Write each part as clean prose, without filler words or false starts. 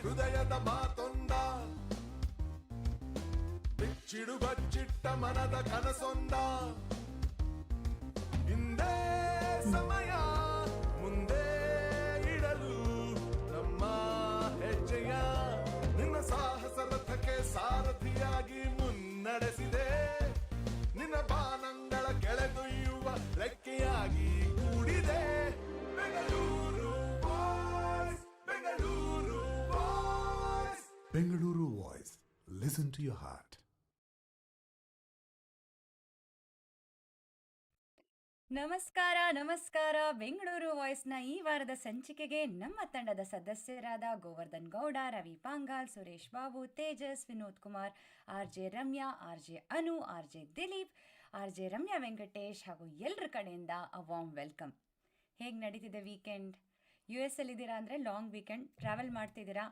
ಹೃದಯದ ಮಾತೊಂದ ಬಿಚ್ಚಿಡು ಬಚ್ಚಿಟ್ಟ ಮನದ ಕನಸೊಂದ ಹಿಂದೆ ಸಮಯ ಮುಂದೆ ಇಡಲು ನಮ್ಮ ಹೆಜ್ಜೆಯ ನಿನ್ನ ಸಾಹಸ ರಥಕ್ಕೆ ಸಾರಥಿಯಾಗಿ ಮುನ್ನಡೆಸಿದೆ ನಿನ್ನ ಬಾನಂಗಳ ಕೆಳೆದೊಯ್ಯುವ ರೆಕ್ಕೆಯಾಗಿ ಕೂಡಿದೆ Bengaluru voice Bengaluru voice Bengaluru voice listen to your heart. ನಮಸ್ಕಾರ ಬೆಂಗಳೂರು ವಾಯ್ಸ್ನ ಈ ವಾರದ ಸಂಚಿಕೆಗೆ ನಮ್ಮ ತಂಡದ ಸದಸ್ಯರಾದ ಗೋವರ್ಧನ್ ಗೌಡ, ರವಿ ಪಾಂಗಾಲ್, ಸುರೇಶ್ ಬಾಬು, ತೇಜಸ್, ವಿನೋದ್ ಕುಮಾರ್, RJ ರಮ್ಯಾ, RJ ಅನು, RJ ದಿಲೀಪ್, RJ ರಮ್ಯಾ ವೆಂಕಟೇಶ್ ಹಾಗೂ ಎಲ್ಲರ ಕಡೆಯಿಂದ ಅ ವಾರ್ಮ್ ವೆಲ್ಕಮ್. ಹೇಗೆ ನಡೀತಿದೆ ವೀಕೆಂಡ್? US ಅಲ್ಲಿದ್ದೀರಾ ಅಂದರೆ ಲಾಂಗ್ ವೀಕೆಂಡ್ ಟ್ರಾವೆಲ್ ಮಾಡ್ತಿದ್ದೀರಾ?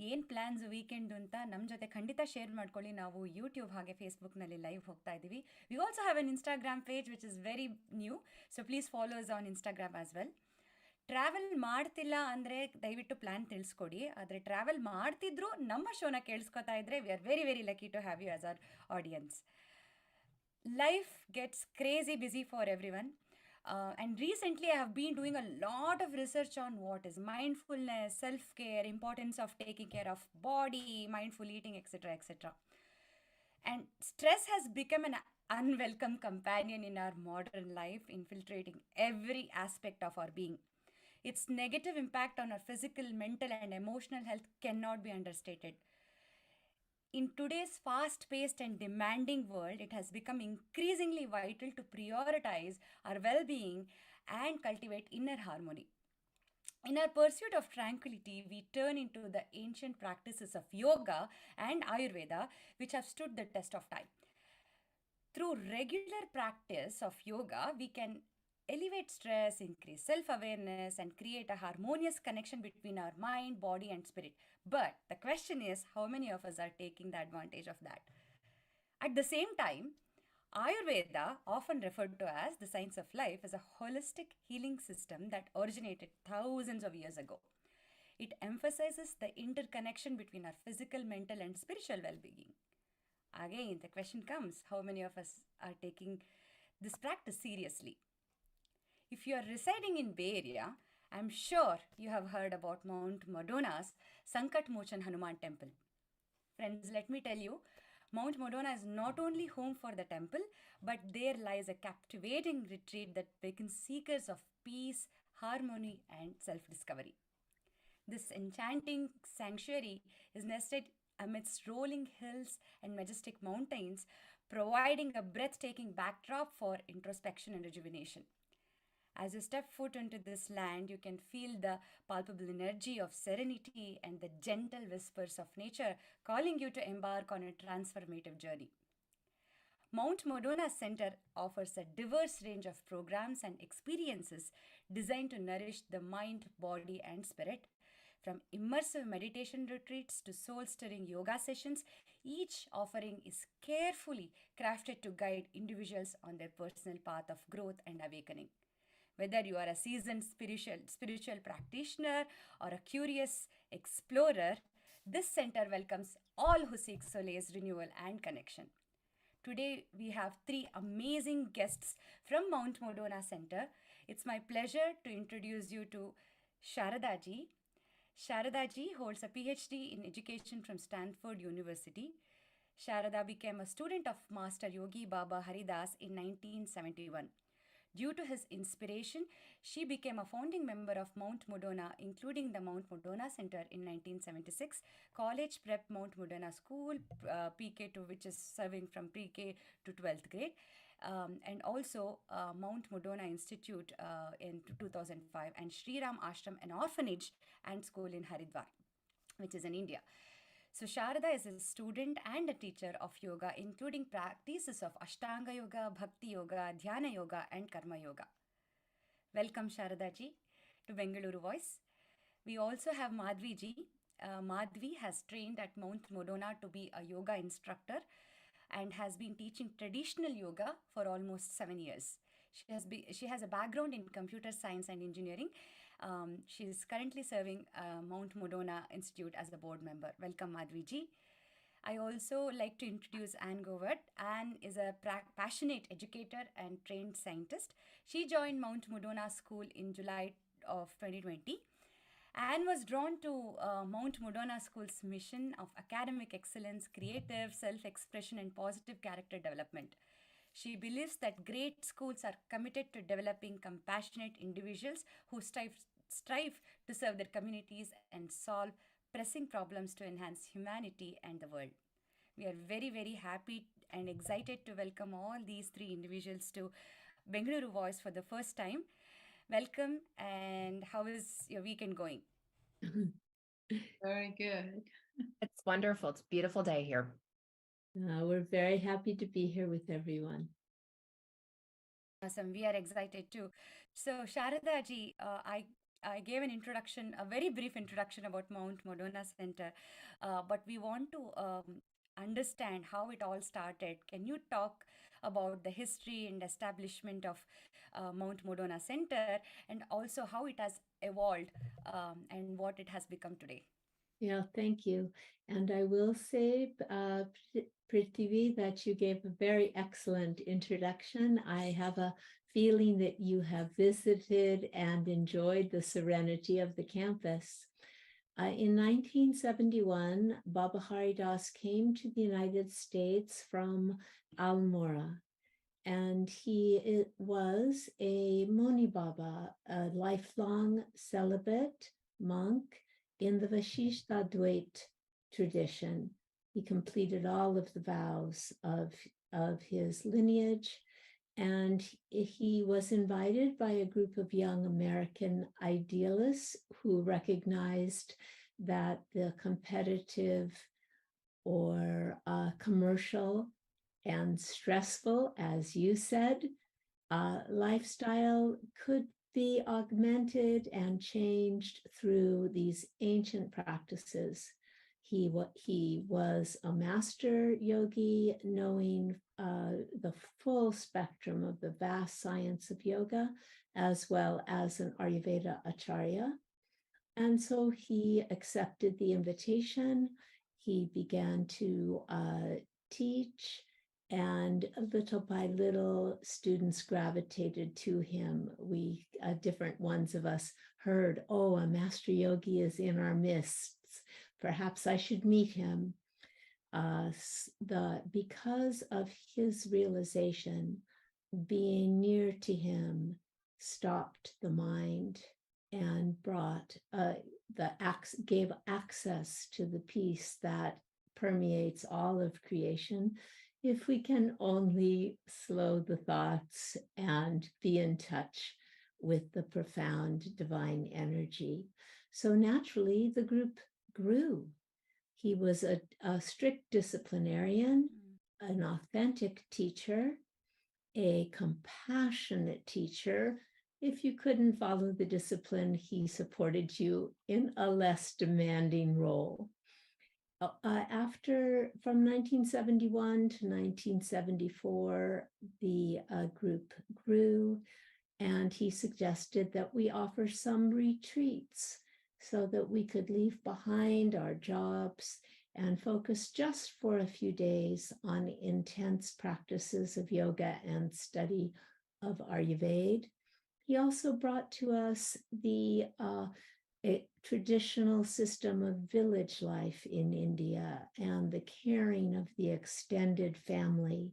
ಏನು ಪ್ಲ್ಯಾನ್ಸ್ ವೀಕೆಂಡ್ ಅಂತ ನಮ್ಮ ಜೊತೆ ಖಂಡಿತ ಶೇರ್ ಮಾಡ್ಕೊಳ್ಳಿ. ನಾವು ಯೂಟ್ಯೂಬ್ ಹಾಗೆ ಫೇಸ್ಬುಕ್ನಲ್ಲಿ ಲೈವ್ ಹೋಗ್ತಾ ಇದ್ದೀವಿ. We also have an Instagram page which is very new, so please follows on Instagram as well. Travel ಮಾಡ್ತಿಲ್ಲ ಅಂದರೆ ದಯವಿಟ್ಟು ಪ್ಲ್ಯಾನ್ ತಿಳಿಸ್ಕೊಡಿ. ಆದರೆ ಟ್ರಾವೆಲ್ ಮಾಡ್ತಿದ್ರು ನಮ್ಮ ಶೋನ ಕೇಳಿಸ್ಕೊತಾ ಇದ್ದರೆ we are very very lucky to have you as our audience. Life gets crazy busy for everyone. And recently I have been doing a lot of research on what is mindfulness, self-care, importance of taking care of body, mindful eating, etc., etc. And stress has become an unwelcome companion in our modern life, infiltrating every aspect of our being. Its negative impact on our physical, mental, and emotional health cannot be understated. In today's fast-paced and demanding world, it has become increasingly vital to prioritize our well-being and cultivate inner harmony. In our pursuit of tranquility, we turn into the ancient practices of yoga and Ayurveda, which have stood the test of time. Through regular practice of yoga, we can elevate stress, increase self-awareness, and create a harmonious connection between our mind, body, and spirit. But the question is, how many of us are taking the advantage of that? At the same time, Ayurveda, often referred to as the science of life, is a holistic healing system that originated thousands of years ago. It emphasizes the interconnection between our physical, mental, and spiritual well-being. Again, the question comes, how many of us are taking this practice seriously? If you are residing in Bay Area, I'm sure you have heard about Mount Madonna's Sankaṭ Mochan Hanumān Temple. Friends, let me tell you, Mount Madonna is not only home for the temple, but there lies a captivating retreat that beckons seekers of peace, harmony, and self-discovery. This enchanting sanctuary is nested amidst rolling hills and majestic mountains, providing a breathtaking backdrop for introspection and rejuvenation. As you step foot into this land, you can feel the palpable energy of serenity and the gentle whispers of nature calling you to embark on a transformative journey. Mount Madonna Center offers a diverse range of programs and experiences designed to nourish the mind, body, and spirit. From immersive meditation retreats to soul-stirring yoga sessions, each offering is carefully crafted to guide individuals on their personal path of growth and awakening. Whether you are a seasoned spiritual practitioner or a curious explorer, this center welcomes all who seek solace, renewal, and connection. Today, we have 3 amazing guests from Mount Madonna Center. It's my pleasure to introduce you to Sarada ji. Sarada ji holds a PhD in education from Stanford University. Sarada became a student of Master Yogi Baba Haridas in 1971. Due to his inspiration, she became a founding member of Mount Madonna, including the Mount Madonna Center in 1976, College Prep Mount Madonna School, PK2, which is serving from pre-K to 12th grade, and also Mount Madonna Institute in 2005, and Sri Ram Ashram, an orphanage and school in Haridwar, which is in India. So Sarada is a student and a teacher of yoga, including practices of Ashtanga Yoga, Bhakti Yoga, Dhyana Yoga, and Karma Yoga. Welcome Sarada ji to Bengaluru Voice. We also have Madhavi ji. Madhavi has trained at Mount Madonna to be a yoga instructor and has been teaching traditional yoga for almost 7 years. She has a background in computer science and engineering She's currently serving Mount Madonna Institute as a board member. Welcome, Madhavi ji. I also like to introduce Anne Govert. Anne is a passionate educator and trained scientist. She joined Mount Madonna School in July of 2020. Anne was drawn to Mount Madonna School's mission of academic excellence, creative self expression, and positive character development. She believes that great schools are committed to developing compassionate individuals who strive to serve their communities and solve pressing problems to enhance humanity and the world. We are very, very happy and excited to welcome all these three individuals to Bengaluru Voice for the first time. Welcome, and how is your weekend going? Very good. It's wonderful. It's a beautiful day here. We're very happy to be here with everyone. Awesome. We are excited too. So, Sharada ji, I gave an introduction, a very brief introduction about Mount Madonna Center, but we want to understand how it all started. Can you talk about the history and establishment of Mount Madonna Center, and also how it has evolved and what it has become today? Yeah, thank you. And I will say, Prithvi, that you gave a very excellent introduction. I have a feeling that you have visited and enjoyed the serenity of the campus. In 1971, Baba Haridas came to the United States from Almora, and he was a Moni Baba, a lifelong celibate monk in the Vashishta Dvait tradition. He completed all of the vows of his lineage, and he was invited by a group of young American idealists who recognized that the competitive or commercial and stressful, as you said, lifestyle could be augmented and changed through these ancient practices. He was a master yogi, knowing the full spectrum of the vast science of yoga, as well as an Ayurveda acharya. And so he accepted the invitation. He began to teach, and little by little, students gravitated to him. Different ones of us heard, oh, a master yogi is in our midst. Perhaps I should meet him. Because of his realization, being near to him stopped the mind and gave access to the peace that permeates all of creation, if we can only slow the thoughts and be in touch with the profound divine energy. So naturally, the group grew. He was a strict disciplinarian, an authentic teacher, a compassionate teacher. If you couldn't follow the discipline, he supported you in a less demanding role. From 1971 to 1974, the group grew, and he suggested that we offer some retreats so that we could leave behind our jobs and focus just for a few days on intense practices of yoga and study of Ayurveda. He also brought to us the a traditional system of village life in India and the caring of the extended family,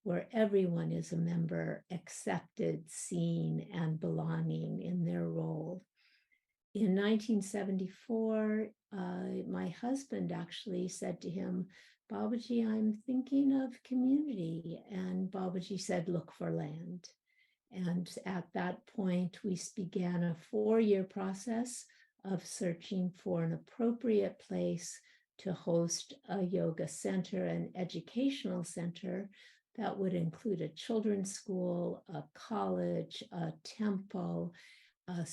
where everyone is a member, accepted, seen, and belonging in their role. In 1974, my husband actually said to him, Babaji, I'm thinking of community. And Babaji said, look for land. And at that point, we began a 4-year process of searching for an appropriate place to host a yoga center, an educational center that would include a children's school, a college, a temple, a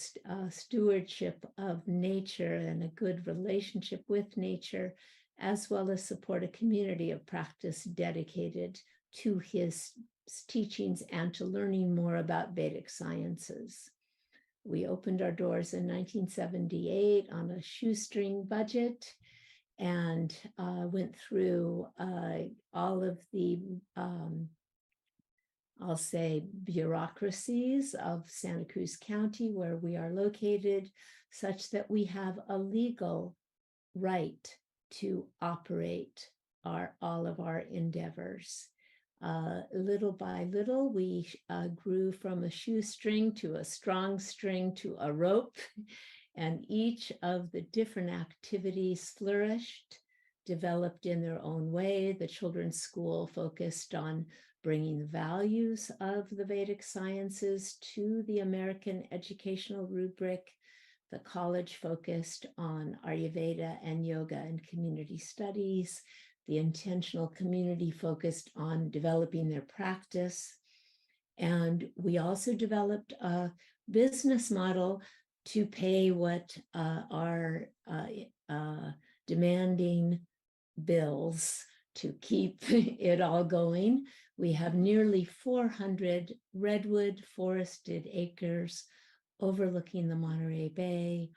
stewardship of nature and a good relationship with nature, as well as support a community of practice dedicated to his teachings and to learning more about Vedic sciences. We opened our doors in 1978 on a shoestring budget and went through all of the, I'll say, bureaucracies of Santa Cruz County, where we are located, such that we have a legal right to operate all of our endeavors. Little by little, we grew from a shoestring to a strong string to a rope, and each of the different activities flourished, developed in their own way. The children's school focused on bringing the values of the Vedic sciences to the American educational rubric. The college focused on Ayurveda and yoga and community studies. The intentional community focused on developing their practice. And we also developed a business model to pay what our demanding bills to keep it all going. We have nearly 400 redwood forested acres overlooking the Monterey Bay,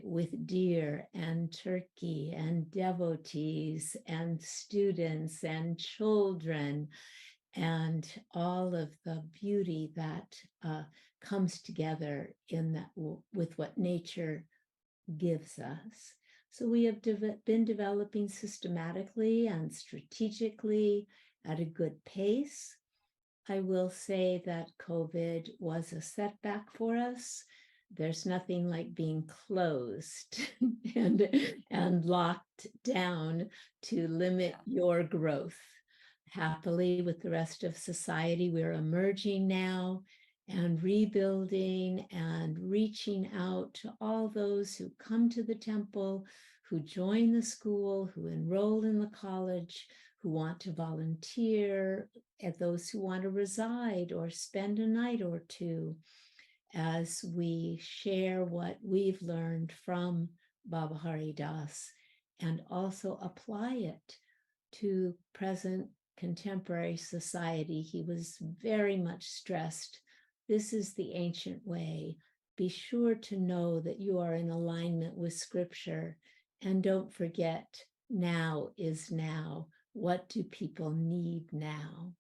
with deer and turkey and devotees and students and children, and all of the beauty that comes together in that with what nature gives us. So we have been developing systematically and strategically at a good pace. I will say that COVID was a setback for us. There's nothing like being closed and locked down to limit your growth. Happily, with the rest of society, we're emerging now and rebuilding and reaching out to all those who come to the temple, who join the school, who enroll in the college, who want to volunteer, and those who want to reside or spend a night or two, as we share what we've learned from Baba Hari Das and also apply it to present contemporary society. He was very much stressed, this is the ancient way. Be sure to know that you are in alignment with scripture, and don't forget, now is now. What do people need now?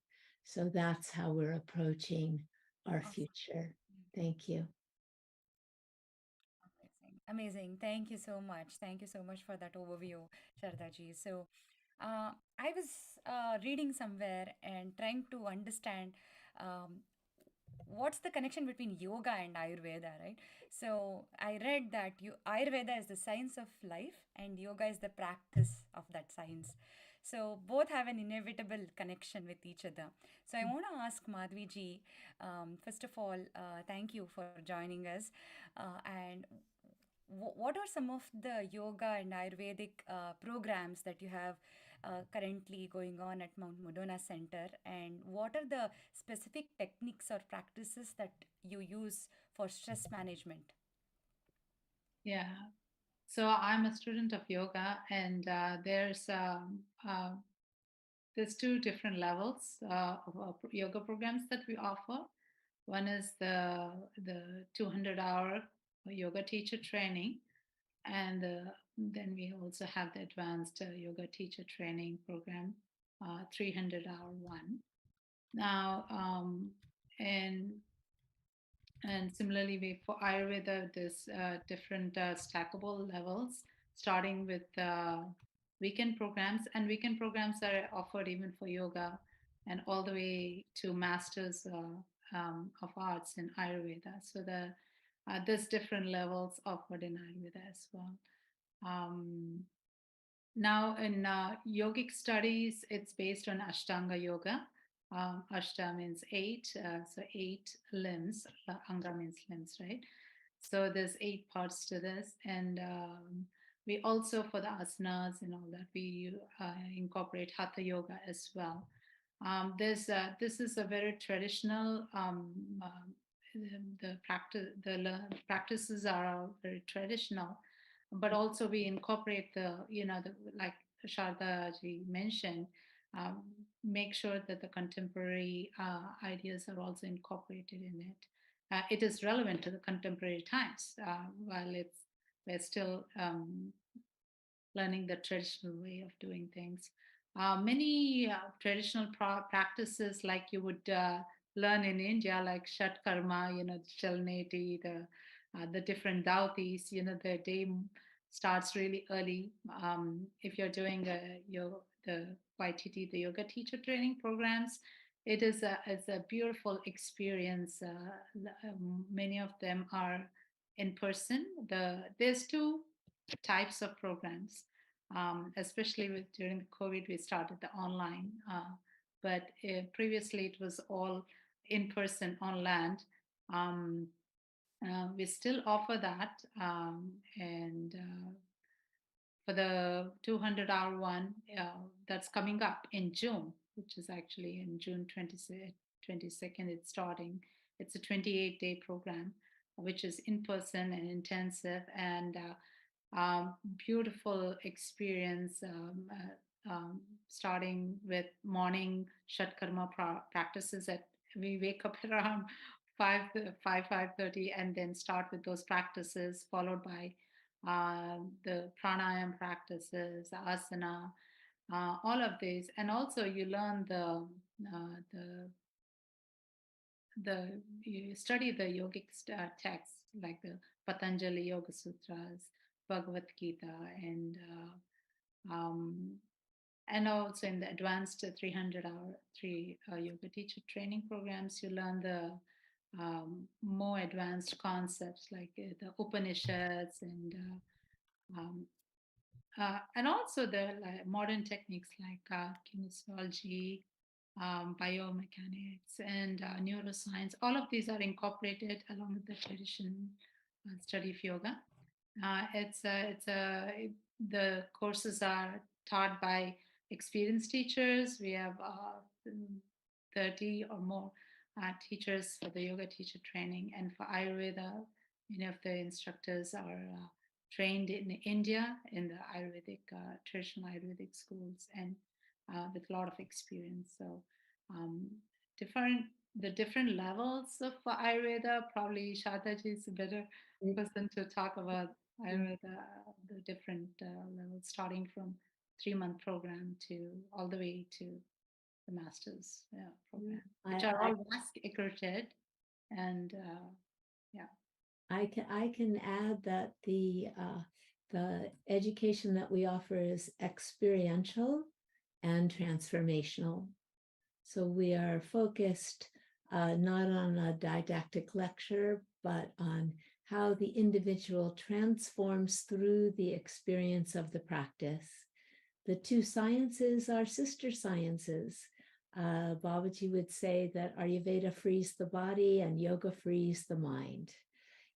So that's how we're approaching our future. Thank you. Amazing. Thank you so much. Thank you so much for that overview, Shardaji. So, I was reading somewhere and trying to understand um, what's the connection between yoga and Ayurveda, right? So, I read that Ayurveda is the science of life and yoga is the practice of that science. So, both have an inevitable connection with each other. So, I want to ask Madhvi ji, first of all, thank you for joining us. And what are some of the yoga and Ayurvedic programs that you have currently going on at Mount Madonna Center? And what are the specific techniques or practices that you use for stress management? Yeah. So I'm a student of yoga, and there's two different levels of yoga programs that we offer. One is the 200-hour yoga teacher training, and then we also have the advanced yoga teacher training program, 300-hour one. Now, and similarly, for Ayurveda, there's different stackable levels, starting with weekend programs, and weekend programs are offered even for yoga, and all the way to masters of arts in Ayurveda. So there's different levels offered in Ayurveda as well. Um, Now, in yogic studies, it's based on Ashtanga yoga. Ashta means eight, so eight limbs. Anga means limbs, right? So there's eight parts to this, and we also, for the asanas and all that, we incorporate hatha yoga as well. This is a very traditional. The practices are very traditional, but also we incorporate like Sharda ji mentioned, um, make sure that the contemporary ideas are also incorporated in it. it is relevant to the contemporary times, while we're still learning the traditional way of doing things. Many traditional practices, like you would learn in India, like Shat Karma, the Chalneti, the different Dautis, the day starts really early. If you're doing the YTT, the yoga teacher training programs, it's a beautiful experience. Many of them are in person. There's two types of programs. Especially during the COVID, we started the online, but previously it was all in person on land. Um, we still offer that, and for the 200-hour one, that's coming up in June, which is actually in June 22nd, it's starting. It's a 28-day program, which is in person and intensive, and beautiful experience, starting with morning Shatkarma practices. We wake up around 5:30, and then start with those practices, followed by the pranayam practices, asana, all of these. And also you learn you study the yogic texts, like the Patanjali Yoga Sutras, Bhagavad Gita, um, and also in the advanced 300-hour yoga teacher training programs, you learn the more advanced concepts, like the Upanishads, and also the modern techniques like kinesiology, biomechanics, and neuroscience. All of these are incorporated along with the traditional study of yoga. The courses are taught by experienced teachers. We have 30 or more teachers for the yoga teacher training, and for Ayurveda, many of the instructors are trained in India in the Ayurvedic traditional Ayurvedic schools, and with a lot of experience. So um, different the different levels of Ayurveda. Probably Shataji is a better person to talk about Ayurveda, the different levels, starting from 3-month program to all the way to the master's program, which are all accredited, and yeah. I can add that the education that we offer is experiential and transformational. So we are focused not on a didactic lecture, but on how the individual transforms through the experience of the practice. The two sciences are sister sciences. Babaji would say that Ayurveda frees the body and yoga frees the mind,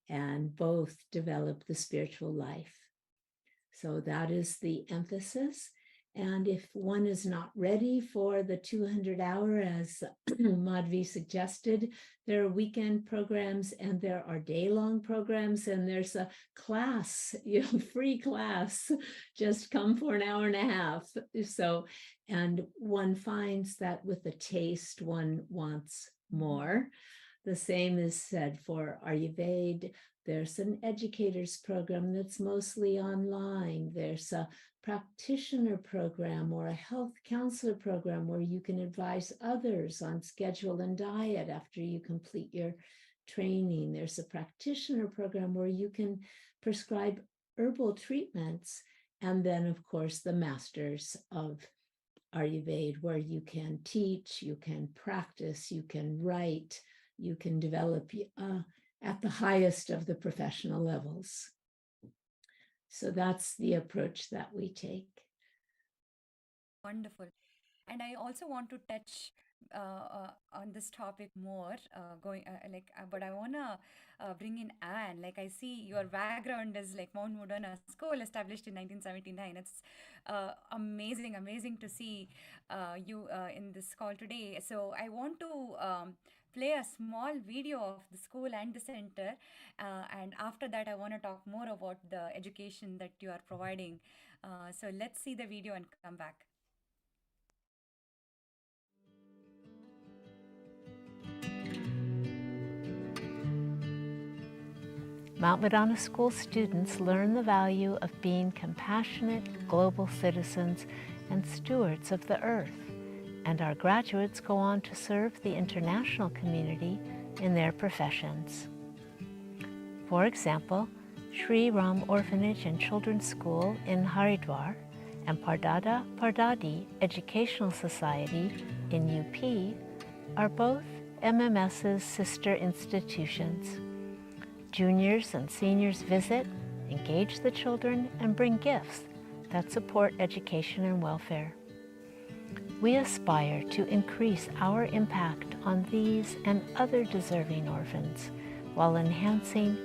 and both develop the spiritual life. So that is the emphasis. And if one is not ready for the 200-hour, as Madhavi suggested, there are weekend programs and there are day-long programs, and there's a class, free class, just come for an hour and a half. So, and one finds that with the taste, one wants more. The same is said for Ayurveda. There's an educators program that's mostly online. There's a practitioner program or a health counselor program where you can advise others on schedule and diet after you complete your training. There's a practitioner program where you can prescribe herbal treatments. And then, of course, the masters of Ayurveda, where you can teach, you can practice, you can write, you can develop at the highest of the professional levels. So that's the approach that we take. Wonderful. And I also want to touch on this topic more, but I wanna bring in Anne. Like, I see your background is like Mount Madonna School, established in 1979. It's amazing to see you in this call today. So I want to play a small video of the school and the center, and after that I want to talk more about the education that you are providing. So let's see the video and come back. Mount Madonna School students learn the value of being compassionate global citizens and stewards of the earth, and our graduates go on to serve the international community in their professions. For example, Sri Ram Orphanage and Children's School in Haridwar and Pardada Pardadi Educational Society in UP are both MMS's sister institutions. Juniors and seniors visit, engage the children, and bring gifts that support education and welfare. We aspire to increase our impact on these and other deserving orphans while enhancing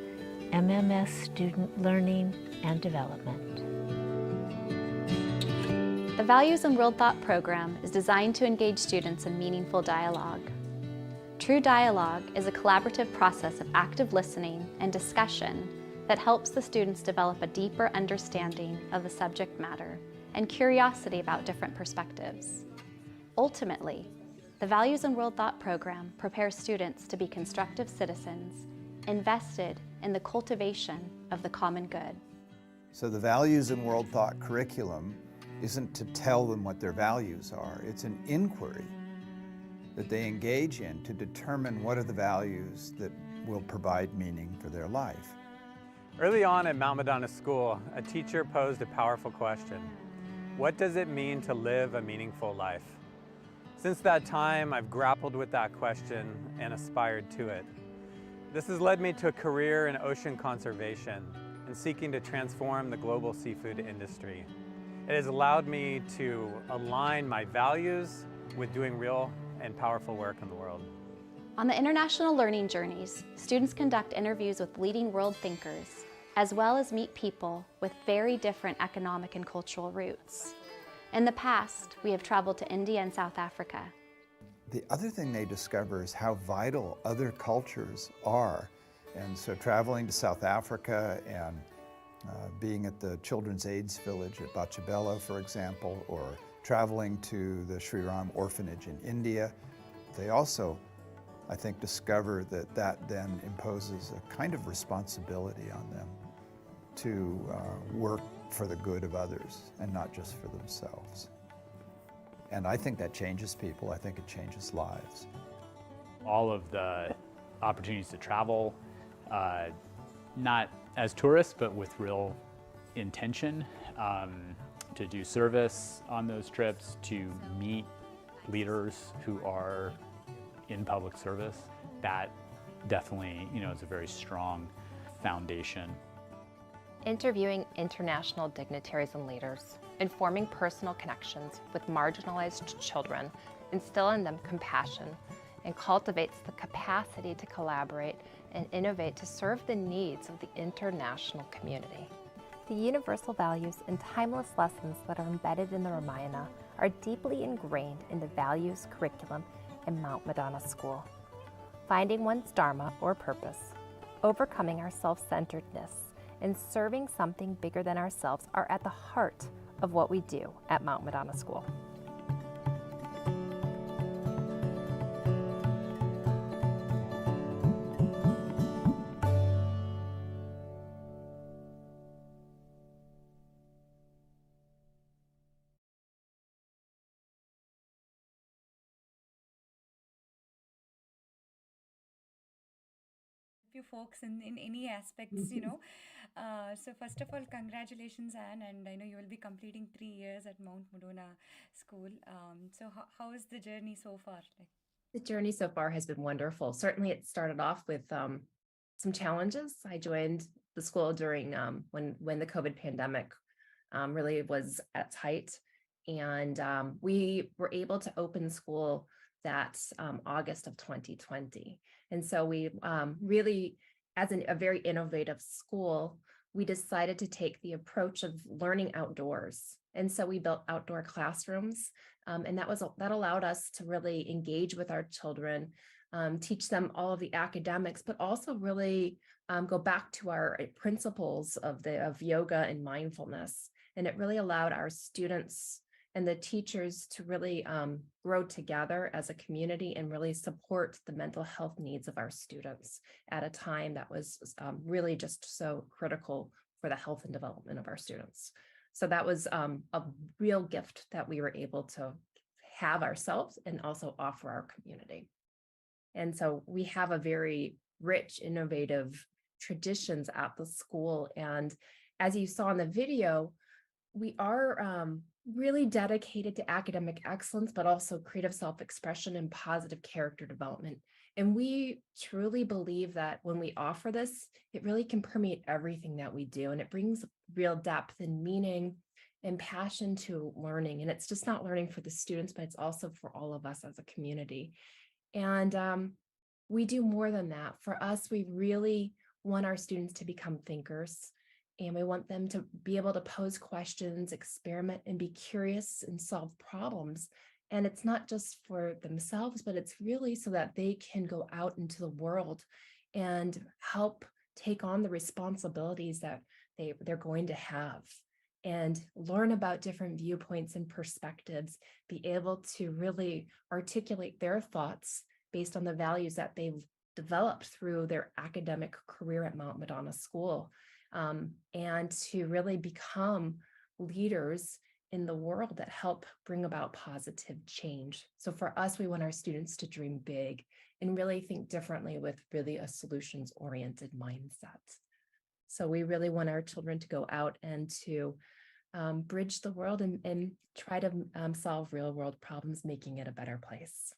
MMS student learning and development. The Values and World Thought program is designed to engage students in meaningful dialogue. True dialogue is a collaborative process of active listening and discussion that helps the students develop a deeper understanding of the subject matter and curiosity about different perspectives. Ultimately, the Values and World Thought program prepares students to be constructive citizens, invested in the cultivation of the common good. So the Values and World Thought curriculum isn't to tell them what their values are. It's an inquiry that they engage in to determine what are the values that will provide meaning for their life. Early on at Mount Madonna School, a teacher posed a powerful question. What does it mean to live a meaningful life? Since that time, I've grappled with that question and aspired to it. This has led me to a career in ocean conservation and seeking to transform the global seafood industry. It has allowed me to align my values with doing real and powerful work in the world. On the International Learning Journeys, students conduct interviews with leading world thinkers, as well as meet people with very different economic and cultural roots. In the past, we have traveled to India and South Africa. The other thing they discover is how vital other cultures are. And so traveling to South Africa and being at the Children's AIDS Village at Bachibela, for example, or traveling to the Sri Ram Orphanage in India, they also, I think, discover that that then imposes a kind of responsibility on them to work for the good of others and not just for themselves. And I think that changes people. I think it changes lives. All of the opportunities to travel, not as tourists, but with real intention, to do service on those trips, to meet leaders who are in public service, that definitely, is a very strong foundation. Interviewing international dignitaries and leaders, informing personal connections with marginalized children, instill in them compassion, and cultivates the capacity to collaborate and innovate to serve the needs of the international community. The universal values and timeless lessons that are embedded in the Ramayana are deeply ingrained in the values curriculum in Mount Madonna School. Finding one's dharma or purpose, overcoming our self-centeredness, and serving something bigger than ourselves are at the heart of what we do at Mount Madonna School. You folks in any aspects, So first of all, congratulations, Anne, and I know you will be completing 3 years at Mount Madonna School. So how is the journey so far? The journey so far has been wonderful. Certainly it started off with some challenges. I joined the school during when the COVID pandemic really was at its height. And we were able to open school that August of 2020. And so we really, as a very innovative school, we decided to take the approach of learning outdoors. And so we built outdoor classrooms, and that allowed us to really engage with our children, teach them all of the academics, but also really go back to our principles of yoga and mindfulness. And it really allowed our students and the teachers to really grow together as a community and really support the mental health needs of our students at a time that was really just so critical for the health and development of our students. So that was a real gift that we were able to have ourselves and also offer our community. And so we have a very rich, innovative traditions at the school. And as you saw in the video, we are really dedicated to academic excellence, but also creative self-expression and positive character development. And we truly believe that when we offer this, it really can permeate everything that we do. And it brings real depth and meaning and passion to learning. And it's just not learning for the students, but it's also for all of us as a community. And we do more than that. For us, we really want our students to become thinkers, and we want them to be able to pose questions, experiment, and be curious and solve problems. And it's not just for themselves, but it's really so that they can go out into the world and help take on the responsibilities that they're going to have, and learn about different viewpoints and perspectives, be able to really articulate their thoughts based on the values that they've developed through their academic career at Mount Madonna School, and to really become leaders in the world that help bring about positive change. So for us, we want our students to dream big and really think differently with really a solutions-oriented mindset. So we really want our children to go out and to bridge the world and try to solve real-world problems, making it a better place.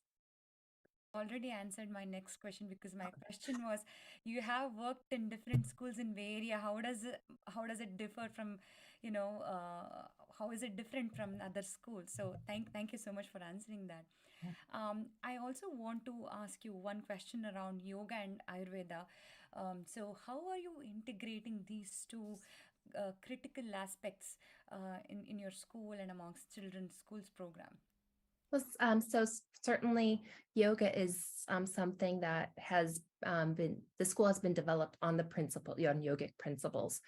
Already answered my next question, because my question was, you have worked in different schools in Bay Area. How does it differ from, how is it different from other schools? So thank you so much for answering that. I also want to ask you one question around yoga and Ayurveda. So how are you integrating these two critical aspects in your school and amongst children's schools program? Well, so certainly yoga is something that has the school has been developed on the principle, on yogic principles.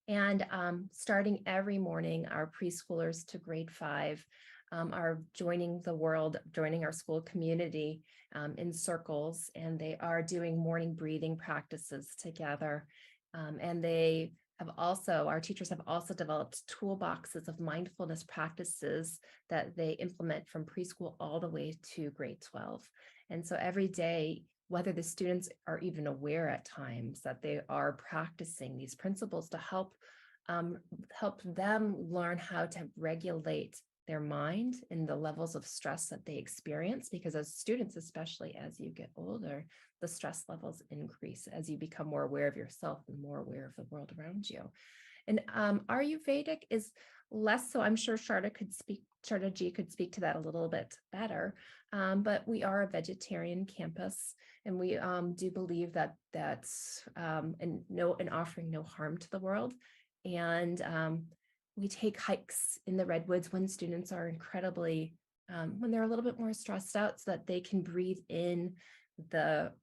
And starting every morning, our preschoolers to grade 5 are joining our school community in circles, and they are doing morning breathing practices together. And our teachers have also developed toolboxes of mindfulness practices that they implement from preschool all the way to grade 12. And so every day, whether the students are even aware at times that they are practicing these principles to help them learn how to regulate their mind and the levels of stress that they experience, because as students, especially as you get older, the stress levels increase as you become more aware of yourself and more aware of the world around you. And Ayurvedic is less so. I'm sure Sarada G could speak to that a little bit better. But we are a vegetarian campus, and we do believe that's offering no harm to the world. And we take hikes in the redwoods when students are when they're a little bit more stressed out, so that they can breathe in the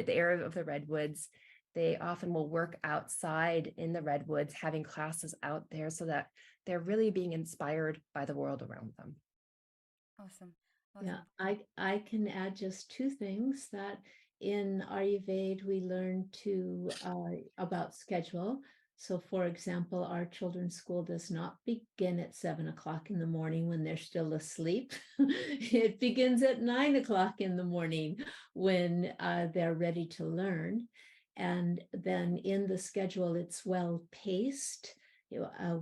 air of the redwoods. They often will work outside in the redwoods, having classes out there, so that they're really being inspired by the world around them. Awesome. Yeah, I can add just 2 things. That in Ayurveda, we learn about schedule. So for example, our children's school does not begin at 7 o'clock in the morning when they're still asleep. It begins at 9 o'clock in the morning when they're ready to learn. And then in the schedule, it's well paced.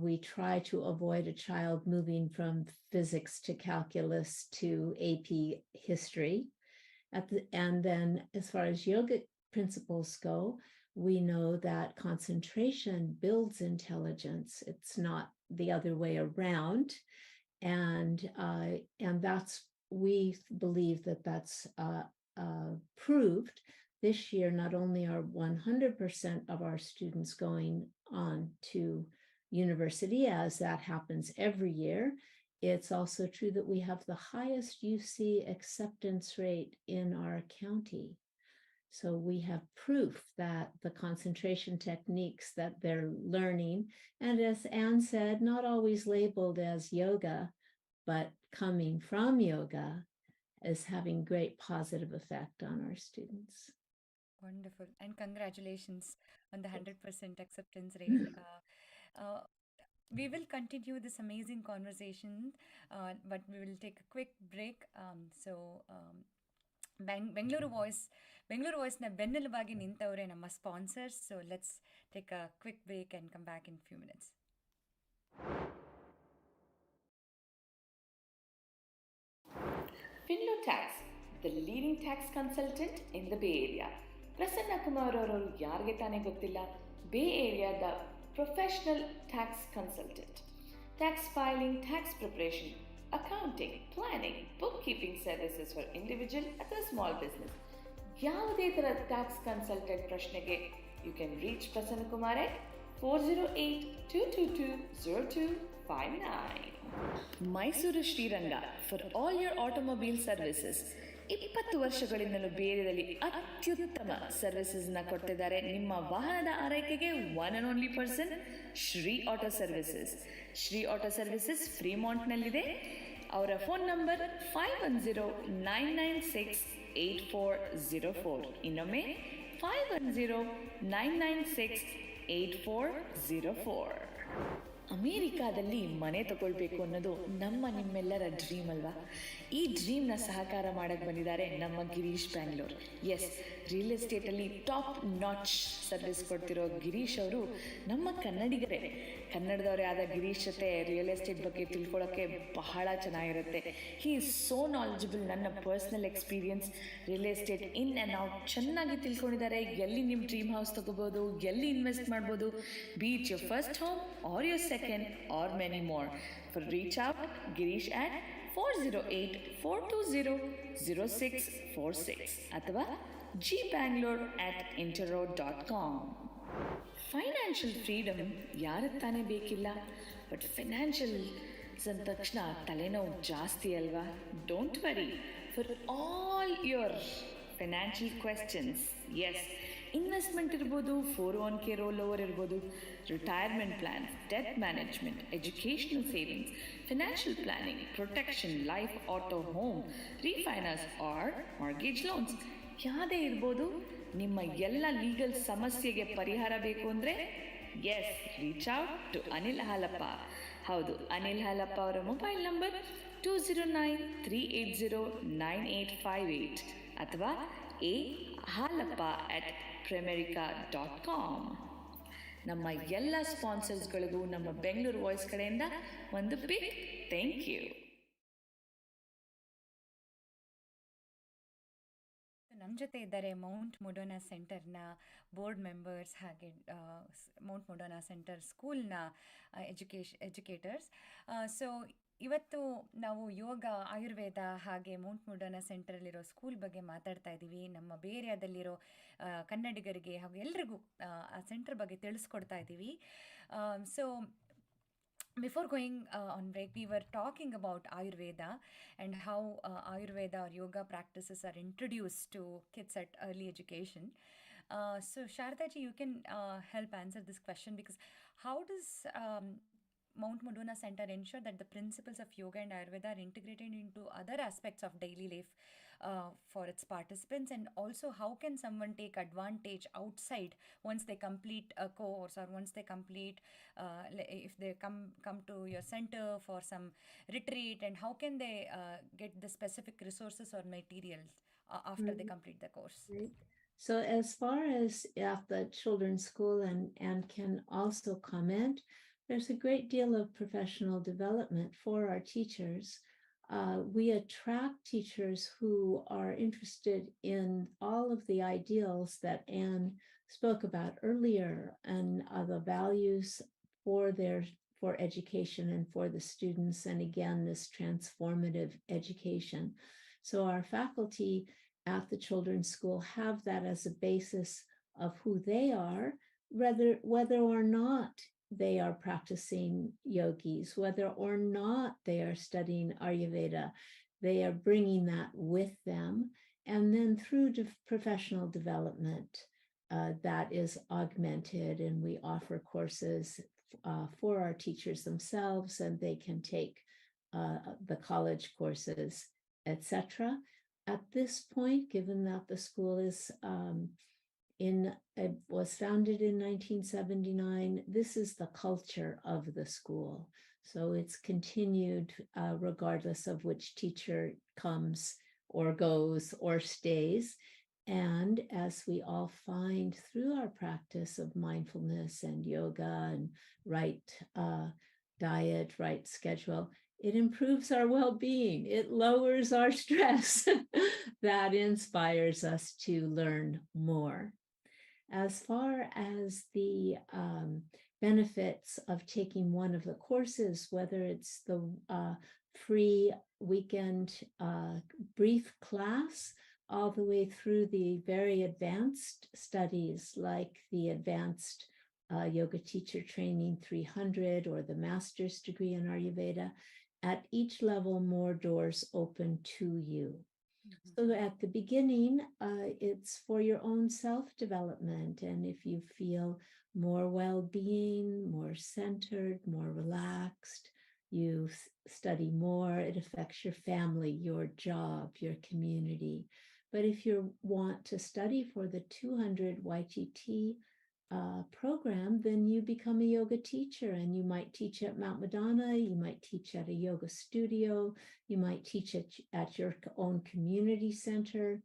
We try to avoid a child moving from physics to calculus to AP history. And then as far as yoga principles go, we know that concentration builds intelligence. It's not the other way around. And we believe that's proved. This year, not only are 100% of our students going on to university, as that happens every year, it's also true that we have the highest UC acceptance rate in our county. So we have proof that the concentration techniques that they're learning, and as Anne said, not always labeled as yoga, but coming from yoga is having great positive effect on our students. Wonderful. And congratulations on the 100% acceptance rate. We will continue this amazing conversation, but we will take a quick break. Bengaluru Voice-ನ ಬೆನ್ನೆಲುಬಾಗಿ ನಿಂತವರೇ ನಮ್ಮ sponsors. So let's take a quick break and come back in a few minutes. Finlo Tax, the leading tax consultant in the Bay Area. Prasanna Kumar ಅವರು ಯಾರಿಗೆ ತಾನೇ ಗೊತ್ತಿಲ್ಲ, bay ಏರಿಯಾದ professional tax consultant. Tax filing, tax preparation, accounting, planning, bookkeeping services for individual ಅಥವಾ small business. ಯಾವುದೇ ಥರದ tax consultant ಪ್ರಶ್ನೆಗೆ you can reach Prasanna Kumar at 408-222-0259. Mysuru Sriranga for all your automobile services. 20 ವರ್ಷಗಳಿಂದಲೂ ಬೇರೆಯಲ್ಲಿ ಅತ್ಯುತ್ತಮ ಸರ್ವಿಸಸ್ನ ಕೊಡ್ತಿದ್ದಾರೆ. ನಿಮ್ಮ ವಾಹನದ ಆರೈಕೆಗೆ one and only person Sri auto services. Sri auto services ಫ್ರೀಮಾಂಟ್ನಲ್ಲಿದೆ. ಅವರ ಫೋನ್ ನಂಬರ್ 510-996-8404. ಇನ್ನೊಮ್ಮೆ 510-996-8404. ಅಮೇರಿಕಾದಲ್ಲಿ ಮನೆ ತಗೊಳ್ಬೇಕು ಅನ್ನೋದು ನಿಮ್ಮೆಲ್ಲರ ಡ್ರೀಮ್ ಅಲ್ವಾ? ಈ ಡ್ರೀಮ್ನ ಸಹಕಾರ ಮಾಡಕ್ಕೆ ಬಂದಿದ್ದಾರೆ ನಮ್ಮ ಗಿರೀಶ್ ಬ್ಯಾಂಗ್ಳೂರ್. ಎಸ್, ರಿಯಲ್ ಎಸ್ಟೇಟಲ್ಲಿ ಟಾಪ್ ನಾಚ್ ಸರ್ವಿಸ್ ಕೊಡ್ತಿರೋ ಗಿರೀಶ್ ಅವರು ನಮ್ಮ ಕನ್ನಡಿಗರೇ. ಕನ್ನಡದವರೇ ಆದ ಗಿರೀಶ್ ಜೊತೆ ರಿಯಲ್ ಎಸ್ಟೇಟ್ ಬಗ್ಗೆ ತಿಳ್ಕೊಳ್ಳೋಕ್ಕೆ ಬಹಳ ಚೆನ್ನಾಗಿರುತ್ತೆ. He is so knowledgeable. ನನ್ನ personal experience, real estate in and out ಚೆನ್ನಾಗಿ ತಿಳ್ಕೊಂಡಿದ್ದಾರೆ. ಎಲ್ಲಿ ನಿಮ್ಮ ಡ್ರೀಮ್ ಹೌಸ್ ತಗೋಬೋದು, ಎಲ್ಲಿ ಇನ್ವೆಸ್ಟ್ ಮಾಡ್ಬೋದು, be it your first home or your second or many more. For reach out Girish at 408-420-0646 ಅಥವಾ gbangalore@interroad.com. ಫೈನಾನ್ಷಿಯಲ್ ಫ್ರೀಡಮ್ ಯಾರಿಗೆ ತಾನೇ ಬೇಕಿಲ್ಲ? ಬಟ್ ಫೈನಾನ್ಷಿಯಲ್ಸ್ ಅಂದ ತಕ್ಷಣ ತಲೆನೋವು ಜಾಸ್ತಿ ಅಲ್ವಾ? Don't worry, for all your financial questions, yes, investment ಇರ್ಬೋದು, 401k ರೋಲ್ ಓವರ್ ಇರ್ಬೋದು, retirement plans, debt management, educational savings, financial planning, protection, life, auto, home, refinance or mortgage loans ಯಾವುದೇ ಇರ್ಬೋದು. ನಿಮ್ಮ ಎಲ್ಲ ಲೀಗಲ್ ಸಮಸ್ಯೆಗೆ ಪರಿಹಾರ ಬೇಕು ಅಂದರೆ yes, reach out to Anil Halappa. ಹೌದು, ಅನಿಲ್ ಹಾಲಪ್ಪ ಅವರ ಮೊಬೈಲ್ ನಂಬರ್ 209-380-9858 ಅಥವಾ halappa@primerica.com. ನಮ್ಮ ಎಲ್ಲ ಸ್ಪಾನ್ಸರ್ಸ್ಗಳಿಗೂ ನಮ್ಮ ಬೆಂಗಳೂರು ವಾಯ್ಸ್ ಕಡೆಯಿಂದ ಒಂದು ಬಿಗ್ ಥ್ಯಾಂಕ್ ಯು. ನಮ್ಮ ಜೊತೆ ಇದ್ದಾರೆ ಮೌಂಟ್ ಮೊಡೋನಾ ಸೆಂಟರ್ನ ಬೋರ್ಡ್ ಮೆಂಬರ್ಸ್, ಹಾಗೆ ಮೌಂಟ್ ಮೊಡೋನಾ ಸೆಂಟರ್ ಸ್ಕೂಲ್ನ ಎಜುಕೇಟರ್ಸ್. ಸೊ ಇವತ್ತು ನಾವು ಯೋಗ, ಆಯುರ್ವೇದ ಹಾಗೆ ಮೌಂಟ್ ಮೊಡೋನಾ ಸೆಂಟರಲ್ಲಿರೋ ಸ್ಕೂಲ್ ಬಗ್ಗೆ ಮಾತಾಡ್ತಾ ಇದ್ದೀವಿ. ನಮ್ಮ ಬೇರೆಯದಲ್ಲಿರೋ ಕನ್ನಡಿಗರಿಗೆ ಹಾಗೂ ಎಲ್ರಿಗೂ ಆ ಸೆಂಟರ್ ಬಗ್ಗೆ ತಿಳಿಸ್ಕೊಡ್ತಾ ಇದ್ದೀವಿ. So before going on break, we were talking about Ayurveda and how Ayurveda or yoga practices are introduced to kids at early education. So Sharada ji, you can help answer this question, because how does Mount Madonna Center ensure that the principles of yoga and Ayurveda are integrated into other aspects of daily life for its participants? And also, how can someone take advantage outside once they complete a course, or once they complete, if they come to your center for some retreat, and how can they get the specific resources or materials after they complete the course? Right. So as far as at the children's school, and can also comment, there's a great deal of professional development for our teachers. We attract teachers who are interested in all of the ideals that Anne spoke about earlier, and the values for education and for the students, and again, this transformative education. So our faculty at the children's school have that as a basis of who they are, whether or not they are practicing yogis, whether or not they are studying Ayurveda, they are bringing that with them. And then through professional development, that is augmented, and we offer courses for our teachers themselves, and they can take the college courses, etc. At this point, given that the school is it was founded in 1979, this is the culture of the school. So it's continued regardless of which teacher comes or goes or stays. And as we all find through our practice of mindfulness and yoga and right diet, right schedule, it improves our well-being. It lowers our stress. That inspires us to learn more. As far as the benefits of taking one of the courses, whether it's the free weekend brief class, all the way through the very advanced studies like the advanced yoga teacher training 300 or the master's degree in Ayurveda, at each level, more doors open to you. So at the beginning, it's for your own self-development. And if you feel more well-being, more centered, more relaxed, you study more, it affects your family, your job, your community. But if you want to study for the 200 YTT program, then you become a yoga teacher, and you might teach at Mount Madonna, you might teach at a yoga studio, you might teach at your own community center.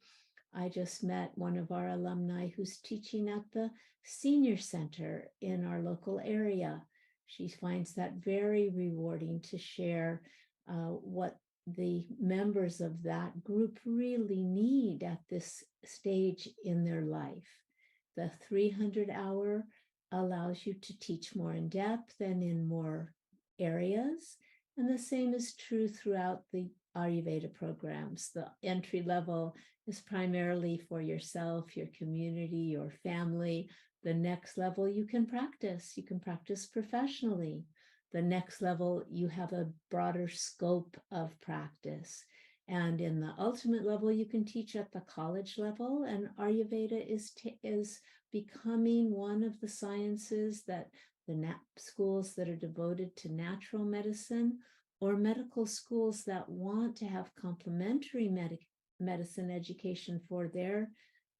I just met one of our alumni who's teaching at the senior center in our local area. She finds that very rewarding to share what the members of that group really need at this stage in their life. The 300-hour allows you to teach more in depth and in more areas. And the same is true throughout the Ayurveda programs. The entry level is primarily for yourself, your community, your family. The next level you can practice. You can practice professionally. The next level, you have a broader scope of practice. And in the ultimate level, you can teach at the college level. And Ayurveda is becoming one of the sciences that the schools that are devoted to natural medicine, or medical schools that want to have complementary medicine education for their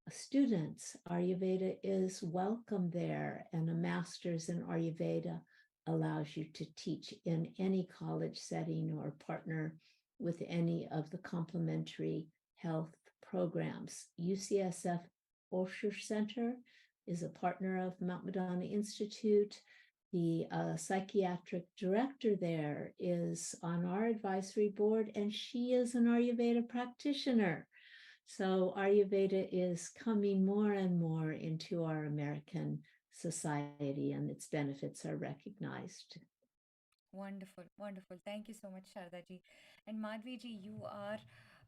students. Ayurveda is welcome there, and a master's in Ayurveda allows you to teach in any college setting or partner with any of the complementary health programs. UCSF Osher Center is a partner of Mount Madonna Institute. The psychiatric director there is on our advisory board, and she is an Ayurveda practitioner. So Ayurveda is coming more and more into our American society, and its benefits are recognized. Wonderful, wonderful. Thank you so much, Sarada ji. And Madhavi ji,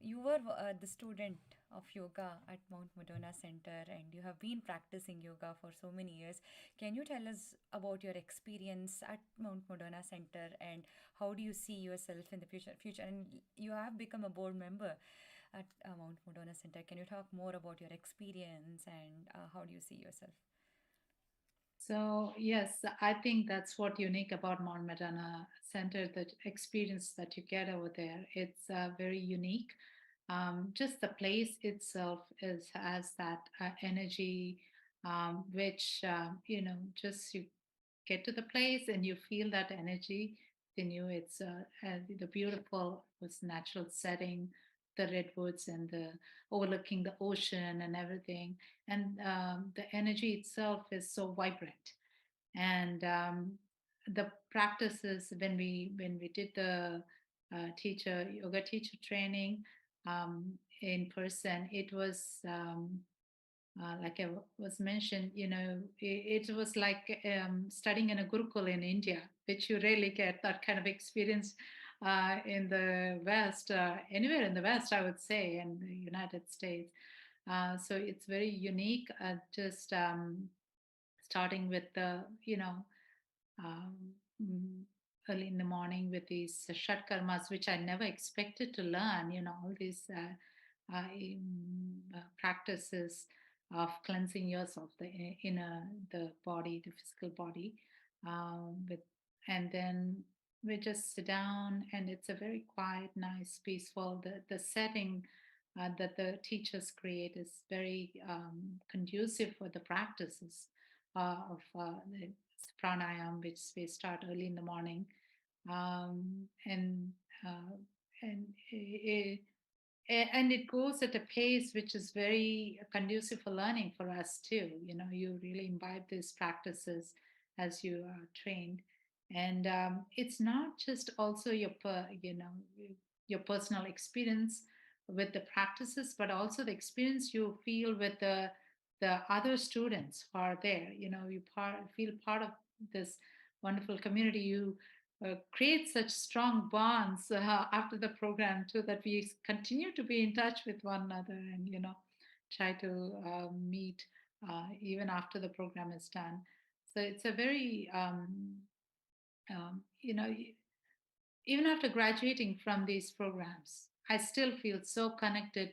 you were the student of yoga at Mount Madonna Center, and you have been practicing yoga for so many years. Can you tell us about your experience at Mount Madonna Center, and how do you see yourself in the future? And you have become a board member at Mount Madonna Center. Can you talk more about your experience, and how do you see yourself? So yes, I think that's what unique about Mount Madonna Center, the experience that you get over there. It's very unique. Just the place itself has that energy, which just you get to the place and you feel that energy in you. It's the beautiful, was natural setting, the redwoods and the overlooking the ocean and everything, and the energy itself is so vibrant. And the practices, when we did the yoga teacher training in person, it was like I was mentioned, it was like studying in a Gurukul in India, which you rarely get that kind of experience in the West, anywhere in the West, I would say, in the United States. So it's very unique, just starting with the, um, mm, early in the morning with these shat karmas, which I never expected to learn, all these practices of cleansing yourself, the inner, the body, the physical body, and then we just sit down, and it's a very quiet, nice, peaceful. The setting that the teachers create is very conducive for the practices of the pranayam, which we start early in the morning, um, and uh, and and it goes at a pace which is very conducive for learning for us too. You really imbibe these practices as you are trained, and it's not just also your personal experience with the practices, but also the experience you feel with the other students who are there. Feel part of this wonderful community. You create such strong bonds after the program too, that we continue to be in touch with one another, and try to meet even after the program is done. So it's a very um, you know even after graduating from these programs, I still feel so connected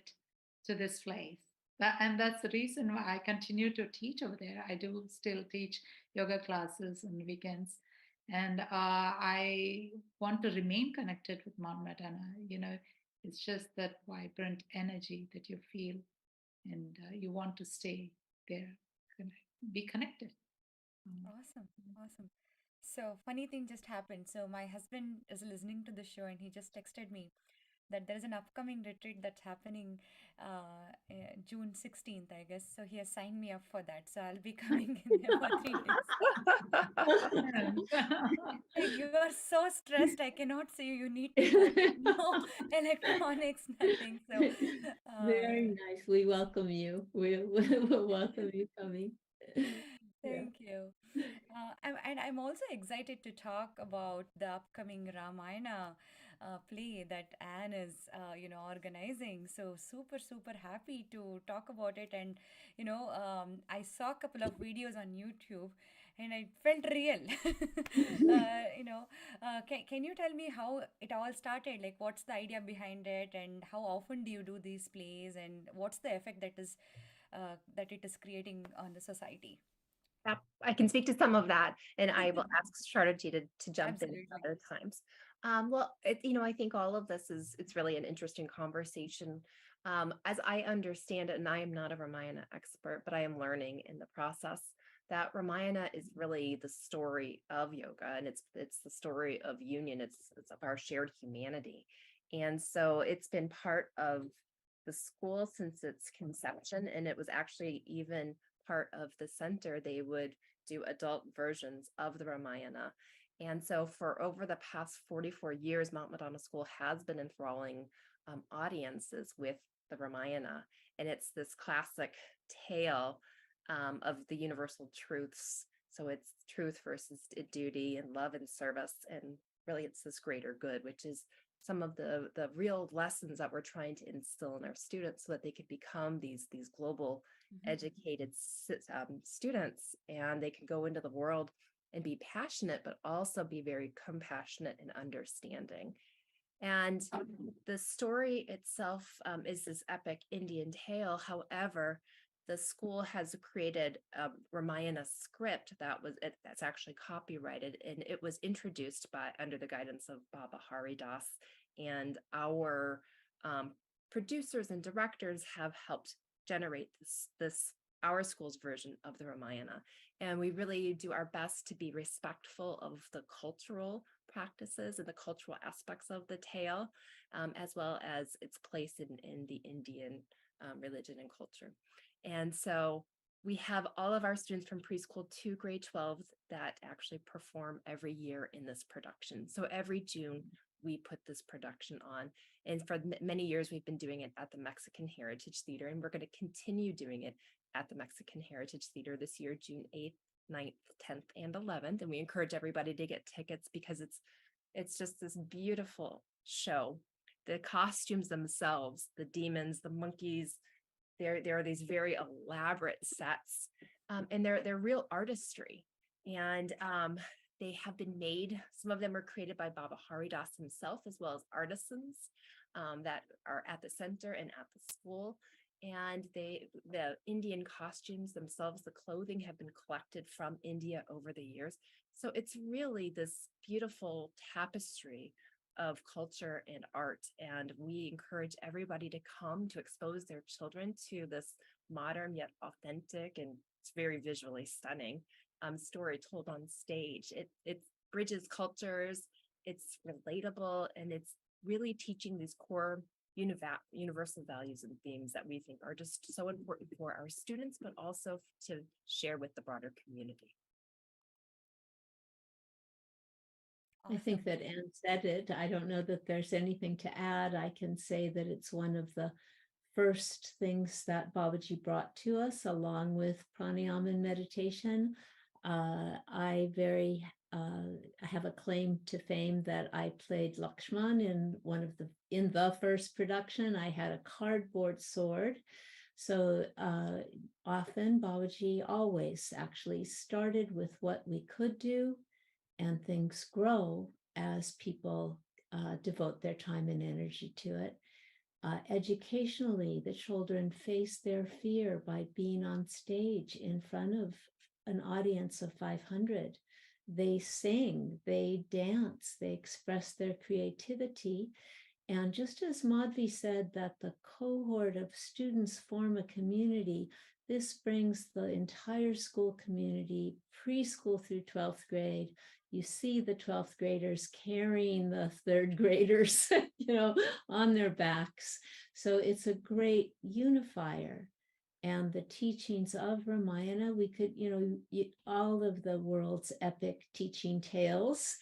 to this place. And that's the reason why I continue to teach over there. I do still teach yoga classes on weekends. And I want to remain connected with Mount Madonna. It's just that vibrant energy that you feel, and you want to stay there, be connected. Awesome, awesome. So funny thing just happened. So my husband is listening to the show and he just texted me that there is an upcoming retreat that's happening June 16th, I guess. So he has signed me up for that. So I'll be coming in there for 3 days. Like, you are so stressed. I cannot see you. You need to come. No electronics, nothing. So Very nice. We welcome you. We'll welcome you coming. Yeah. thank you. And I'm also excited to talk about the upcoming Ramayana play that Anne is, organizing. So super, super happy to talk about it. And, I saw a couple of videos on YouTube and I felt real. Can you tell me how it all started? Like, what's the idea behind it, and how often do you do these plays, and what's the effect that it is creating on the society? I can speak to some of that, and I will ask Charity to jump in Absolutely. other times. Well, I think all of this it's really an interesting conversation. As I understand it, and I am not a Ramayana expert, but I am learning in the process that Ramayana is really the story of yoga, and it's the story of union. It's of our shared humanity, and so it's been part of the school since its conception, and it was actually even part of the center. They would do adult versions of the Ramayana. And so for over the past 44 years, Mount Madonna School has been enthralling audiences with the Ramayana. And it's this classic tale of the universal truths. So it's truth versus duty, and love and service. And really it's this greater good, which is some of the real lessons that we're trying to instill in our students so that they could become these global educated students, and they can go into the world and be passionate, but also be very compassionate and understanding. And the story itself is this epic Indian tale. However, the school has created a Ramayana script that's actually copyrighted, and it was introduced under the guidance of Baba Haridas, and our producers and directors have helped generate this our school's version of the Ramayana. And we really do our best to be respectful of the cultural practices and the cultural aspects of the tale, as well as its place in the Indian religion and culture. And so we have all of our students from preschool to grade 12 that actually perform every year in this production. So every June, we put this production on. And for many years, we've been doing it at the Mexican Heritage Theater, and we're going to continue doing it at the Mexican Heritage Theater this year, June 8th, 9th, 10th, and 11th. And we encourage everybody to get tickets because it's just this beautiful show. The costumes themselves, the demons, the monkeys, there are these very elaborate sets, and they're real artistry. And they have been made, some of them are created by Baba Haridas himself, as well as artisans that are at the center and at the school. And the Indian costumes themselves, the clothing have been collected from India over the years. So it's really this beautiful tapestry of culture and art. And we encourage everybody to come to expose their children to this modern yet authentic, and it's very visually stunning story told on stage. It bridges cultures, it's relatable, and it's really teaching these core universal values and themes that we think are just so important for our students, but also to share with the broader community. I think that Anne said it. I don't know that there's anything to add. I can say that it's one of the first things that Babaji brought to us, along with pranayama and meditation. I have a claim to fame that I played Lakshman in the first production. I had a cardboard sword. So often Babaji always actually started with what we could do, and things grow as people devote their time and energy to it. Educationally, the children face their fear by being on stage in front of an audience of 500. They sing, they dance, they express their creativity. And just as Madhavi said that the cohort of students form a community, this brings the entire school community, preschool through 12th grade. You see the 12th graders carrying the third graders, on their backs. So it's a great unifier. And the teachings of Ramayana, we could, all of the world's epic teaching tales,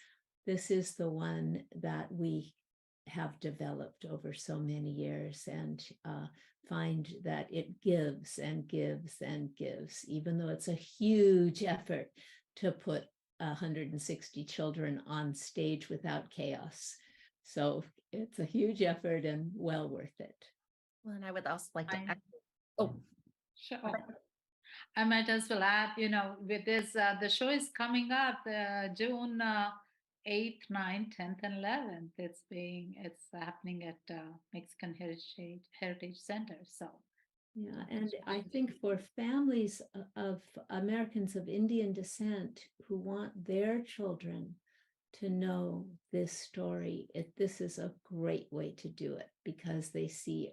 this is the one that we have developed over so many years, and find that it gives and gives and gives, even though it's a huge effort to put 160 children on stage without chaos. So it's a huge effort and well worth it. Well, and I would also like to Sure. I might as well add, with this, the show is coming up June 8th, 9th, 10th, and 11th. It's happening at Mexican Heritage Center. So, yeah, and I think for families of Americans of Indian descent who want their children to know this story, this is a great way to do it, because they see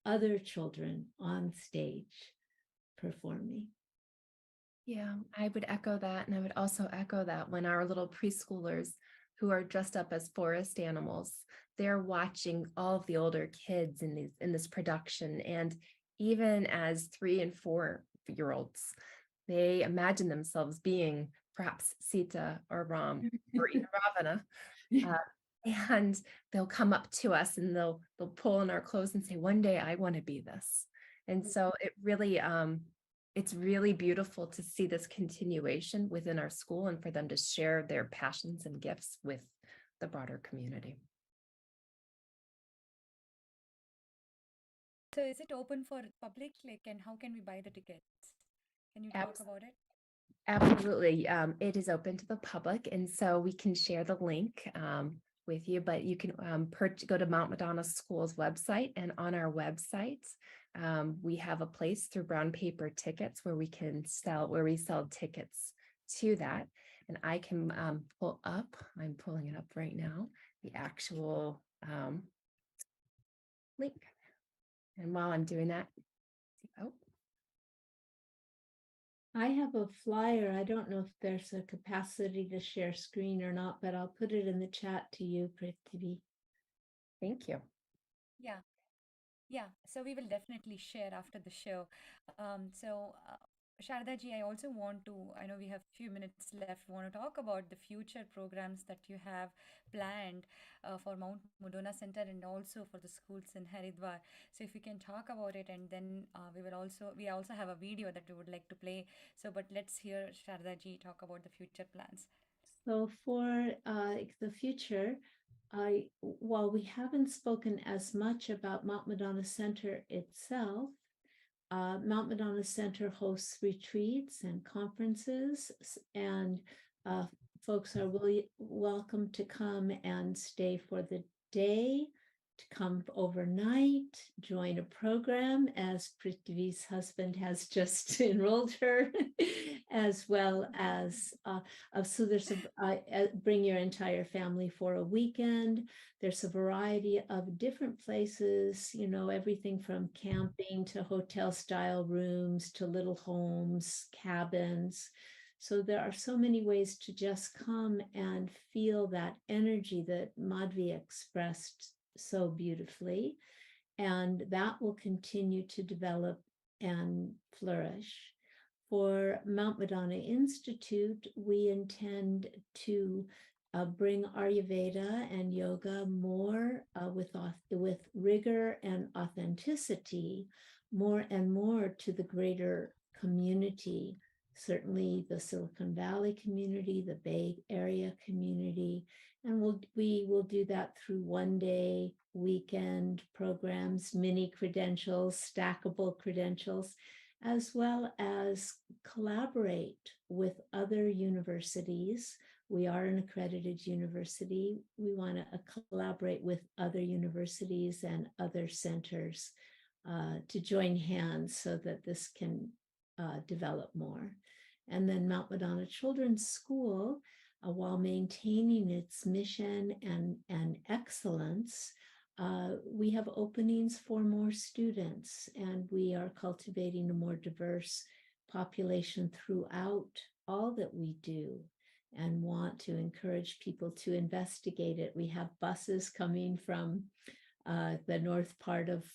other children on stage performing. Yeah, I would echo that. And I would also echo that when our little preschoolers who are dressed up as forest animals, they're watching all of the older kids in this production. And even as 3 and 4-year-olds, they imagine themselves being perhaps Sita or Ram or even Ravana. And they'll come up to us and they'll pull on our clothes and say, one day I want to be this. And so it's really beautiful to see this continuation within our school, and for them to share their passions and gifts with the broader community. So is it open for public? And how can we buy the tickets? Can you talk about it? Absolutely. It is open to the public, and so we can share the link with you, but you can go to Mount Madonna School's website, and on our website, we have a place through brown paper tickets where we sell tickets to that. And I can I'm pulling it up right now, the actual link. And while I'm doing that, I have a flyer. I don't know if there's a capacity to share screen or not, but I'll put it in the chat to you, Prithvi. Thank you. Yeah. So we will definitely share after the show. Sarada ji, I also I know we have a few minutes left, want to talk about the future programs that you have planned for Mount Madonna Center and also for the schools in Haridwar. So if we can talk about it, and then we also have a video that we would like to play. So, but let's hear Sarada ji talk about the future plans. So for the future, while we haven't spoken as much about Mount Madonna Center itself, Mount Madonna Center hosts retreats and conferences, and folks are really welcome to come and stay for the day come overnight, join a program, as Prithvi's husband has just enrolled her, as well as, so there's bring your entire family for a weekend. There's a variety of different places, you know, everything from camping to hotel style rooms to little homes, cabins. So there are so many ways to just come and feel that energy that Madhavi expressed so beautifully. And that will continue to develop and flourish. For Mount Madonna Institute, we intend to bring Ayurveda and yoga more with rigor and authenticity, more and more to the greater community. Certainly the Silicon Valley community, the Bay Area community, and we will do that through one-day weekend programs, mini credentials, stackable credentials, as well as collaborate with other universities. We are an accredited university. We want to collaborate with other universities and other centers to join hands so that this can develop more. And then Mount Madonna Children's School, while maintaining its mission and excellence, we have openings for more students, and we are cultivating a more diverse population throughout all that we do, and want to encourage people to investigate it. We have buses coming from the north part of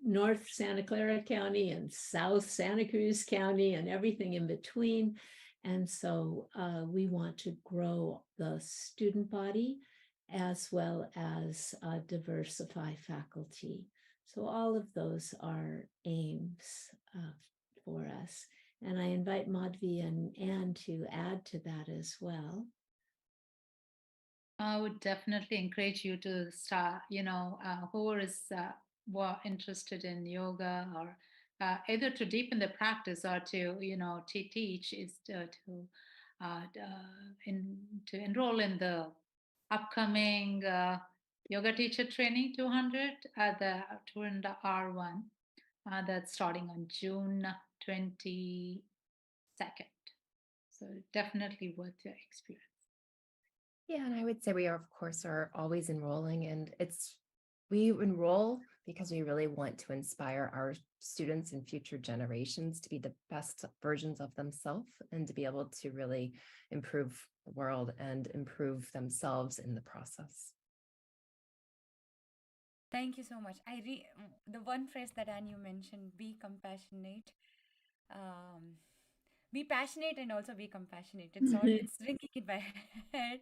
North Santa Clara County and South Santa Cruz County and everything in between. And so we want to grow the student body as well as diversify faculty. So all of those are aims for us. And I invite Madhavi and Anne to add to that as well. I would definitely encourage you to start, whoever is interested in yoga or either to deepen the practice or to, to teach, is to enroll in the upcoming yoga teacher training 200 at the 200-hour one that's starting on June 22nd. So definitely worth your experience. Yeah, and I would say we are, of course, are always enrolling, and we enroll because we really want to inspire our students and future generations to be the best versions of themselves and to be able to really improve the world and improve themselves in the process. Thank you so much. The one phrase that Anne, you mentioned, be compassionate. Be passionate and also be compassionate. It's ringing in my head.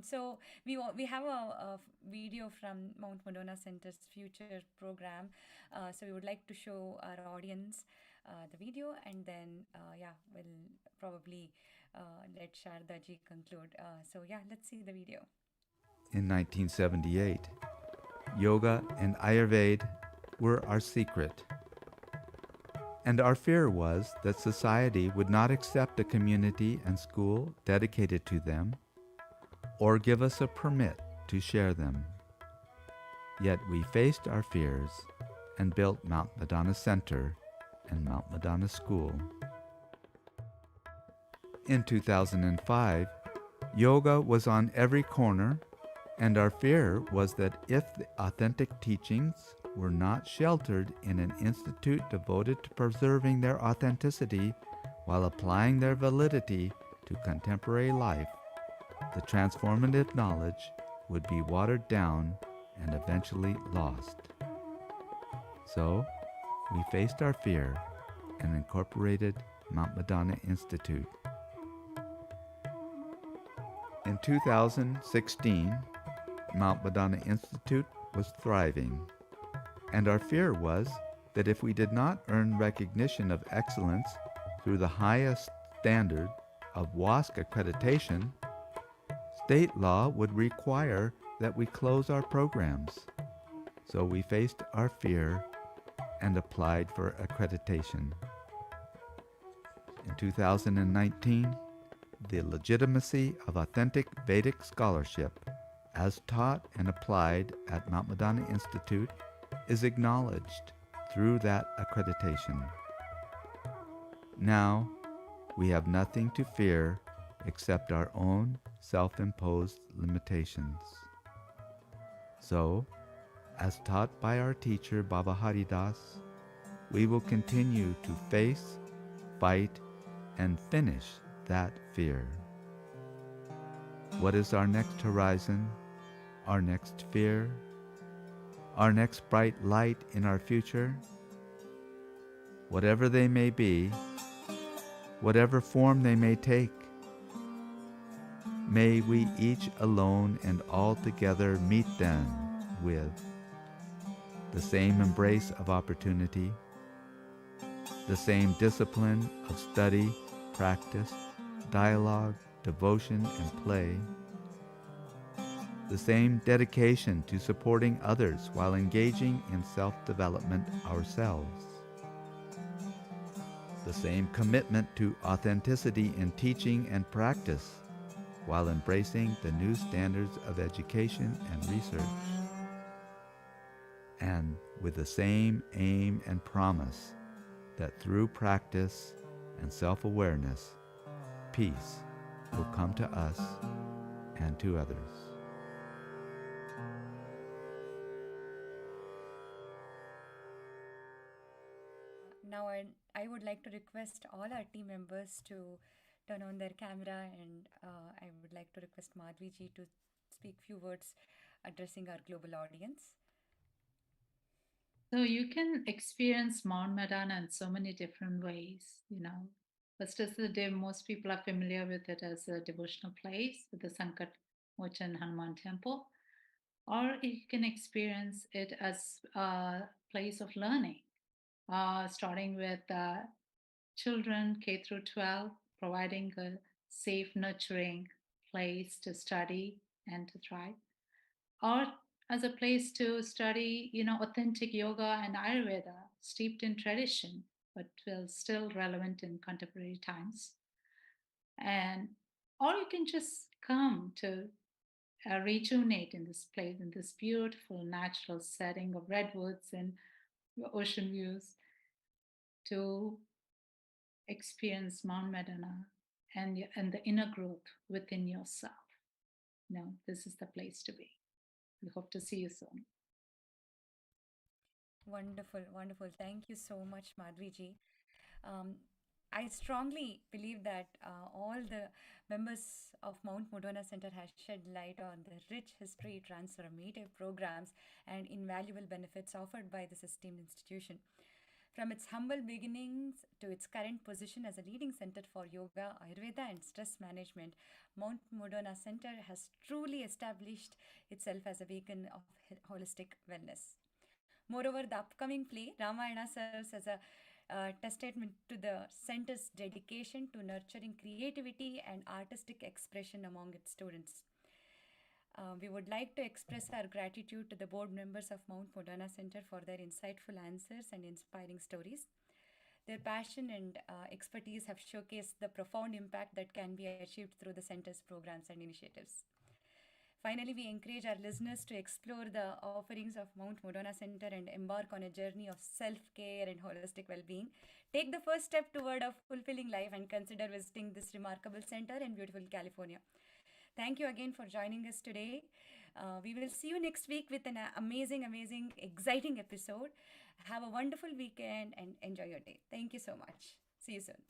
So we have a video from Mount Madonna Center's future program. So we would like to show our audience the video, and then we'll probably let Sharda ji conclude. Let's see the video. In 1978, yoga and Ayurveda were our secret. And our fear was that society would not accept a community and school dedicated to them, or give us a permit to share them. Yet we faced our fears and built Mount Madonna Center and Mount Madonna School. In 2005, yoga was on every corner, and our fear was that if the authentic teachings were not sheltered in an institute devoted to preserving their authenticity while applying their validity to contemporary life, the transformative knowledge would be watered down and eventually lost. So, we faced our fear and incorporated Mount Madonna Institute. In 2016, Mount Madonna Institute was thriving. And our fear was that if we did not earn recognition of excellence through the highest standard of WASC accreditation, state law would require that we close our programs. So we faced our fear and applied for accreditation. In 2019, the legitimacy of authentic Vedic scholarship as taught and applied at Mount Madonna Institute, is acknowledged through that accreditation. Now, we have nothing to fear except our own self-imposed limitations. So, as taught by our teacher Baba Haridas, we will continue to face, fight, and finish that fear. What is our next horizon, our next fear, our next bright light in our future? Whatever they may be, whatever form they may take, may we each alone and all together meet them with the same embrace of opportunity, the same discipline of study, practice, dialogue, devotion, and play, the same dedication to supporting others while engaging in self-development ourselves, the same commitment to authenticity in teaching and practice while embracing the new standards of education and research, and with the same aim and promise that through practice and self-awareness, peace will come to us and to others. Now I would like to request all our team members to turn on their camera, and I would like to request Madhavi ji to speak few words addressing our global audience. So you can experience Mount Madonna in so many different ways, First is the day most people are familiar with it as a devotional place with the Sankaṭ Mochan Hanumān Temple, or you can experience it as a place of learning, starting with children K through 12, providing a safe, nurturing place to study and to thrive, or as a place to study, authentic yoga and Ayurveda, steeped in tradition, but still relevant in contemporary times. Or you can just come to rejuvenate in this place, in this beautiful natural setting of redwoods and ocean views, to experience Mount Madonna and the inner growth within yourself. This is the place to be. We hope to see you soon. Wonderful, wonderful. Thank you so much, Madhavi ji. I strongly believe that all the members of Mount Madonna Center has shed light on the rich history, transformative programs, and invaluable benefits offered by this esteemed institution. From its humble beginnings to its current position as a leading center for yoga, Ayurveda, and stress management, Mount Madonna Center has truly established itself as a beacon of holistic wellness. Moreover, the upcoming play, Ramayana, serves as a testament to the center's dedication to nurturing creativity and artistic expression among its students. We would like to express our gratitude to the board members of Mount Madonna Center for their insightful answers and inspiring stories. Their passion and expertise have showcased the profound impact that can be achieved through the center's programs and initiatives. Finally, we encourage our listeners to explore the offerings of Mount Madonna Center and embark on a journey of self-care and holistic well-being. Take the first step toward a fulfilling life and consider visiting this remarkable center in beautiful California. Thank you again for joining us today. We will see you next week with an amazing, exciting episode. Have a wonderful weekend and enjoy your day. Thank you so much. See you soon.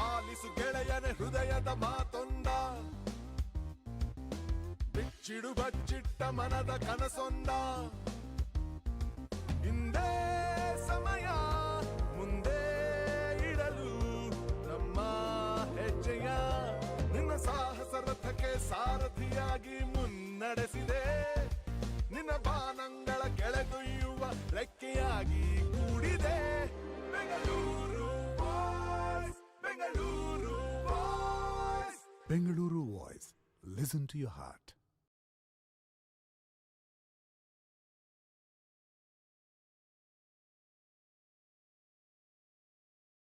ಆಲಿಸು ಗೆಳೆಯನ ಹೃದಯದ ಮಾತೊಂದ, ಬಿಚ್ಚಿಡು ಬಚ್ಚಿಟ್ಟ ಮನದ ಕನಸೊಂದ. ಹಿಂದೆ ಸಮಯ ಮುಂದೆ ಇಡಲು ನಮ್ಮ ಹೆಜ್ಜೆಯ ನಿನ್ನ ಸಾಹಸ ರಥಕ್ಕೆ ಸಾರಥಿಯಾಗಿ ಮುನ್ನಡೆಸಿದೆ. ನಿನ್ನ ಬಾನಂಗಳ ಕೆಳಗೊಯ್ಯುವ ರೆಕ್ಕೆಯಾಗಿ ಕೂಡಿದೆ. Bengaluru voice, Bengaluru voice. Bengaluru Voice. Listen to your heart.